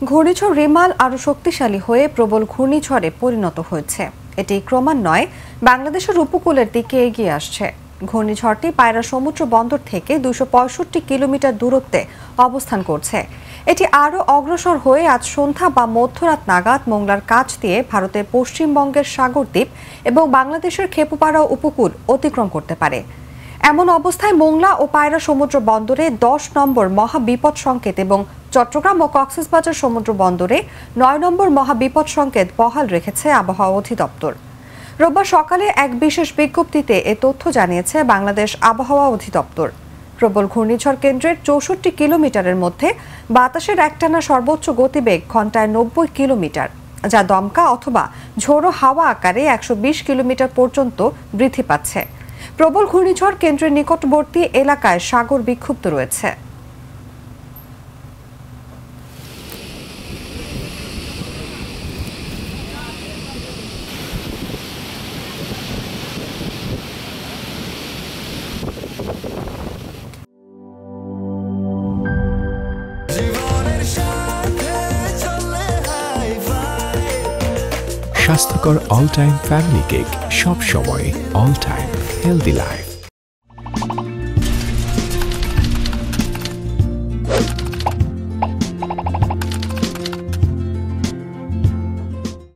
ঘূর্ণিঝড় রিমাল আরও শক্তিশালী হয়ে প্রবল ঘূর্ণিঝড়ে পরিণত হয়েছে। এটি ক্রমান্বয়ে বাংলাদেশের উপকূলের দিকে এগিয়ে আসছে। ঘূর্ণিঝড়টি পায়রা সমুদ্র বন্দর থেকে 265 কিলোমিটার দূরত্বে অবস্থান করছে। এটি আরও অগ্রসর হয়ে আজ সন্ধ্যা বা মধ্যরাত নাগাদ মোংলার কাছ দিয়ে ভারতের পশ্চিমবঙ্গের সাগরদ্বীপ এবং বাংলাদেশের খেপুপাড়া উপকূল অতিক্রম করতে পারে। এমন অবস্থায় মোংলা ও পায়রা সমুদ্র বন্দরে 10 নম্বর মহাবিপদ সংকেত এবং চট্টগ্রাম ও কক্সবাজার সমুদ্র বন্দরে 9 নম্বর মহাবিপদ সংকেত বহাল রেখেছে আবহাওয়া অধিদপ্তর। রোববার সকালে এক বিশেষ বিজ্ঞপ্তিতে এ তথ্য জানিয়েছে বাংলাদেশ আবহাওয়া অধিদপ্তর। প্রবল ঘূর্ণিঝড় কেন্দ্রের 64 কিলোমিটারের মধ্যে বাতাসের একটানা সর্বোচ্চ গতিবেগ ঘন্টায় 90 কিলোমিটার, যা দমকা অথবা ঝোড়ো হাওয়া আকারে 120 কিলোমিটার পর্যন্ত বৃদ্ধি পাচ্ছে। প্রবল ঘূর্ণিঝড় কেন্দ্রের নিকটবর্তী এলাকায় সাগর বিক্ষুব্ধ রয়েছে। স্বাস্থ্যকর অল টাইম ফ্যামিলি কেক, সব সময় অল টাইম হেলদি লাইফ।